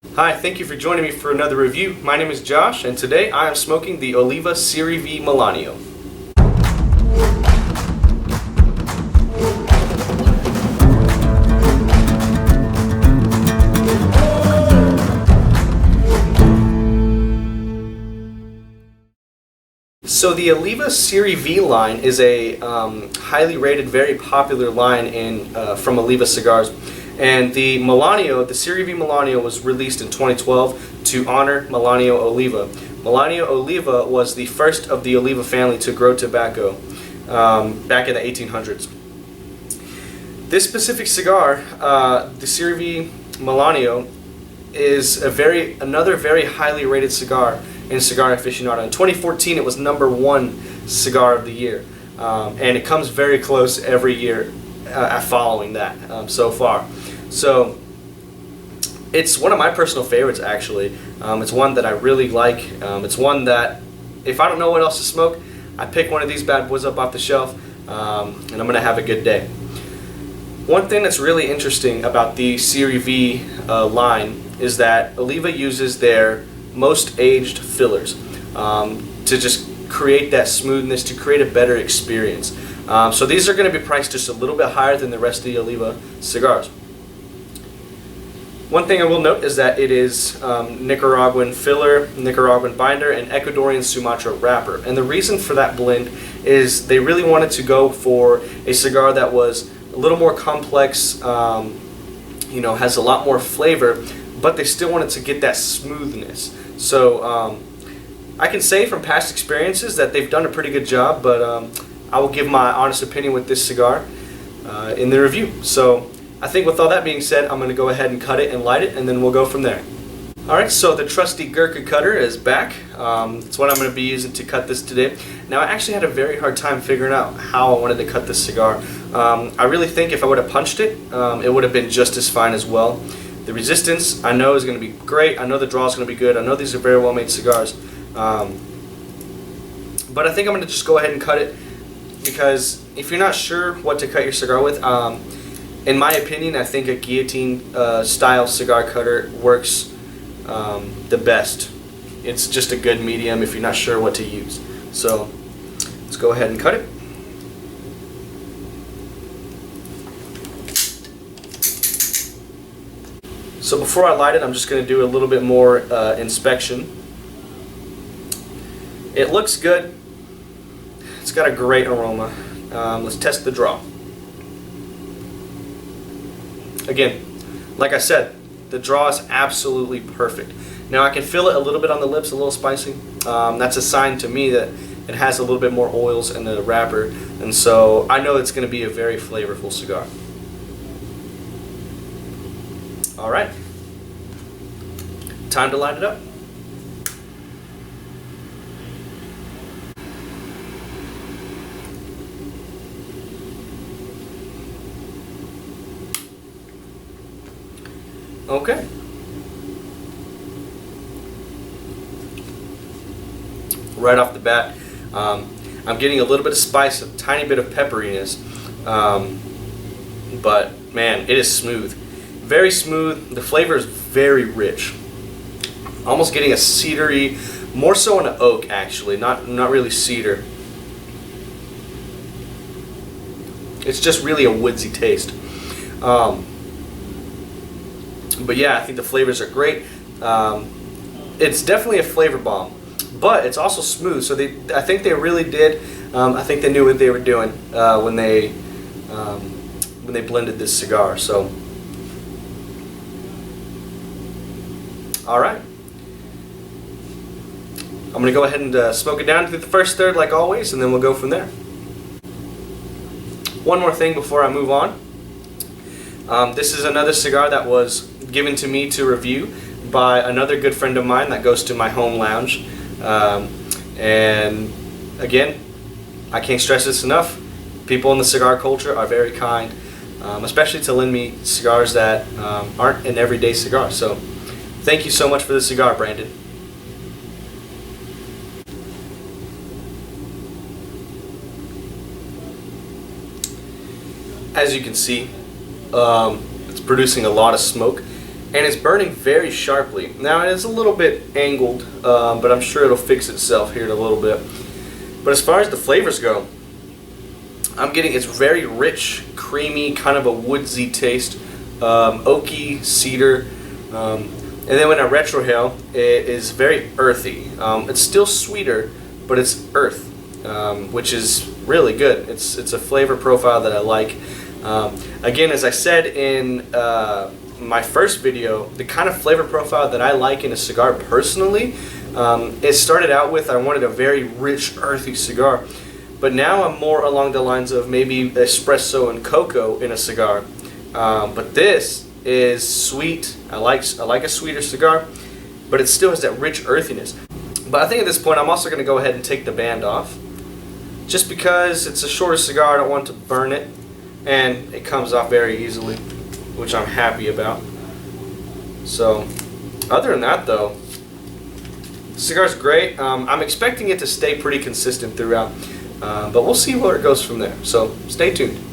Hi, thank you for joining me for another review. My name is Josh, and today I am smoking the Oliva V Melanio. So the Oliva V line is a highly rated, very popular line from Oliva cigars. And the Melanio, the V Melanio, was released in 2012 to honor Melanio Oliva. Melanio Oliva was the first of the Oliva family to grow tobacco back in the 1800s. This specific cigar, the V Melanio, is another very highly rated cigar in Cigar Aficionado. In 2014, it was #1 cigar of the year, and it comes very close every year following that so far. So it's one of my personal favorites, actually. It's one that I really like. It's one that, if I don't know what else to smoke, I pick one of these bad boys up off the shelf, and I'm gonna have a good day. One thing that's really interesting about the V line is that Oliva uses their most aged fillers to just create that smoothness, to create a better experience. So these are going to be priced just a little bit higher than the rest of the Oliva cigars. One thing I will note is that it is Nicaraguan filler, Nicaraguan binder, and Ecuadorian Sumatra wrapper. And the reason for that blend is they really wanted to go for a cigar that was a little more complex, has a lot more flavor, but they still wanted to get that smoothness. So I can say from past experiences that they've done a pretty good job, but I will give my honest opinion with this cigar in the review. So I think with all that being said, I'm going to go ahead and cut it and light it, and then we'll go from there. Alright, so the trusty Gurkha cutter is back. It's what I'm going to be using to cut this today. Now, I actually had a very hard time figuring out how I wanted to cut this cigar. I really think if I would have punched it, it would have been just as fine as well. The resistance, I know, is going to be great. I know the draw is going to be good. I know these are very well made cigars. But I think I'm going to just go ahead and cut it, because if you're not sure what to cut your cigar with, in my opinion, I think a guillotine style cigar cutter works the best. It's just a good medium if you're not sure what to use. So let's go ahead and cut it. So before I light it, I'm just going to do a little bit more inspection. It looks good. It's got a great aroma. Let's test the draw. Again, like I said, the draw is absolutely perfect. Now I can feel it a little bit on the lips, a little spicy. That's a sign to me that it has a little bit more oils in the wrapper, and so I know it's going to be a very flavorful cigar. Alright, time to light it up. Okay. Right off the bat, I'm getting a little bit of spice, a tiny bit of pepperiness, but man, it is smooth. Very smooth. The flavor is very rich. Almost getting a cedary, more so an oak actually, not really cedar. It's just really a woodsy taste. But yeah, I think the flavors are great. It's definitely a flavor bomb, but it's also smooth. So I think they really did. I think they knew what they were doing when they blended this cigar. So, all right, I'm gonna go ahead and smoke it down through the first third, like always, and then we'll go from there. One more thing before I move on. This is another cigar that was given to me to review by another good friend of mine that goes to my home lounge. And again, I can't stress this enough. People in the cigar culture are very kind, especially to lend me cigars that aren't an everyday cigar. So thank you so much for the cigar, Brandon. As you can see, it's producing a lot of smoke, and it's burning very sharply. Now it is a little bit angled, but I'm sure it'll fix itself here in a little bit. But as far as the flavors go, I'm getting, it's very rich, creamy, kind of a woodsy taste, oaky, cedar, and then when I retrohale, it is very earthy. It's still sweeter, but it's earth, which is really good. It's a flavor profile that I like. Again, as I said in my first video, the kind of flavor profile that I like in a cigar personally, it started out with, I wanted a very rich, earthy cigar, but now I'm more along the lines of maybe espresso and cocoa in a cigar. But this is sweet. I like a sweeter cigar, but it still has that rich earthiness. But I think at this point I'm also going to go ahead and take the band off, just because it's a shorter cigar. I don't want to burn it, and it comes off very easily, which I'm happy about. So other than that though, the cigar's great. I'm expecting it to stay pretty consistent throughout, but we'll see where it goes from there, so stay tuned.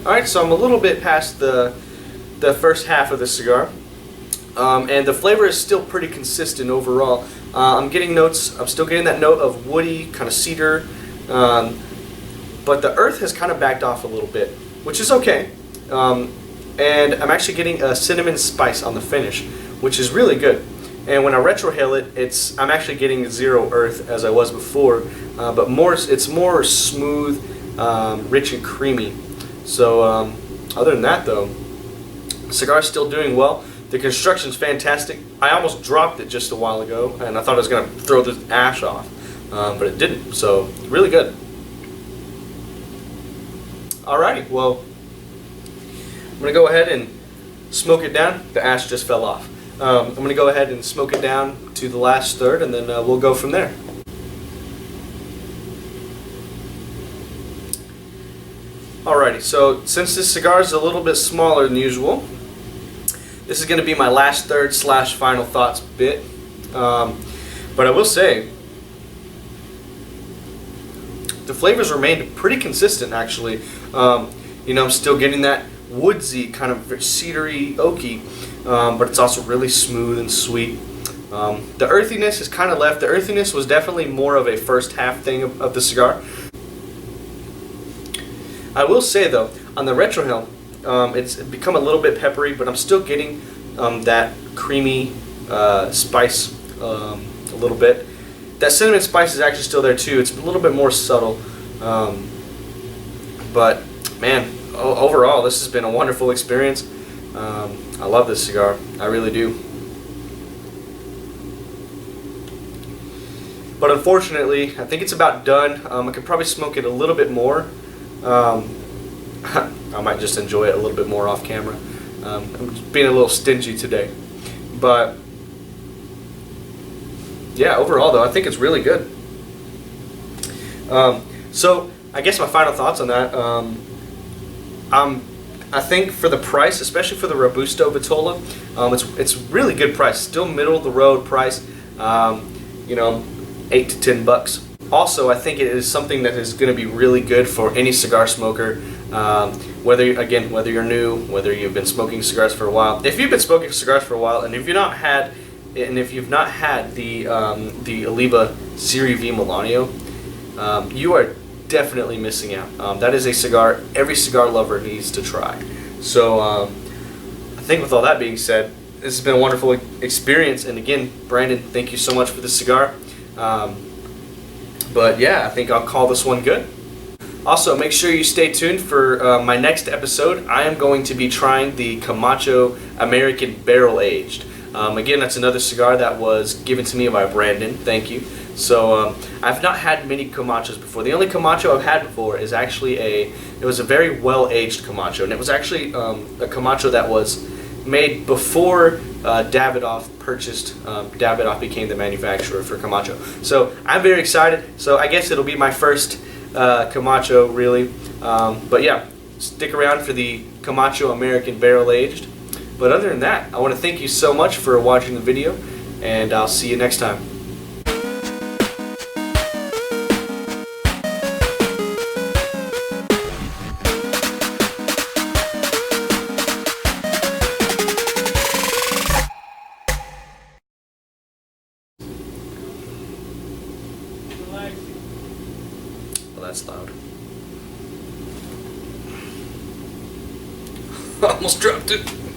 Alright, so I'm a little bit past the first half of the cigar, and the flavor is still pretty consistent overall. I'm getting notes, I'm still getting that note of woody, kind of cedar, but the earth has kind of backed off a little bit, which is okay. And I'm actually getting a cinnamon spice on the finish, which is really good. And when I retrohale it, I'm actually getting zero earth as I was before, but it's more smooth, rich and creamy. So other than that though, the cigar's still doing well. The construction's fantastic. I almost dropped it just a while ago, and I thought I was going to throw the ash off, but it didn't, so really good. Alrighty, well, I'm going to go ahead and smoke it down. The ash just fell off. I'm going to go ahead and smoke it down to the last third, and then we'll go from there. Alrighty, so since this cigar is a little bit smaller than usual, this is going to be my last third / final thoughts bit. But I will say, the flavors remained pretty consistent actually. You know, I'm still getting that woodsy, kind of cedary, oaky, but it's also really smooth and sweet. The earthiness is kind of left. The earthiness was definitely more of a first half thing of the cigar. I will say though, on the retrohale, it's become a little bit peppery, but I'm still getting that creamy spice a little bit. That cinnamon spice is actually still there too. It's a little bit more subtle, but man, overall this has been a wonderful experience. I love this cigar, I really do. But unfortunately, I think it's about done. I could probably smoke it a little bit more. I might just enjoy it a little bit more off camera. I'm just being a little stingy today. But yeah, overall though, I think it's really good. So I guess my final thoughts on that. I think for the price, especially for the Robusto Vitola, it's really good price. Still middle of the road price. You know, $8 to $10. Also, I think it is something that is going to be really good for any cigar smoker, whether you're new, whether you've been smoking cigars for a while. If you've been smoking cigars for a while, and if you've not had the Oliva Series V Melanio, you are definitely missing out. That is a cigar every cigar lover needs to try. So I think with all that being said, this has been a wonderful experience. And again, Brandon, thank you so much for the cigar. But yeah, I think I'll call this one good. Also, make sure you stay tuned for my next episode. I am going to be trying the Camacho American Barrel Aged. Again, that's another cigar that was given to me by Brandon. Thank you. So I've not had many Camachos before. The only Camacho I've had before is actually it was a very well aged Camacho, and it was actually a Camacho that was made before Davidoff purchased. Davidoff became the manufacturer for Camacho. So I'm very excited. So I guess it'll be my first Camacho really. But yeah, stick around for the Camacho American Barrel Aged. But other than that, I want to thank you so much for watching the video, and I'll see you next time. Oh, that's loud. Almost dropped it.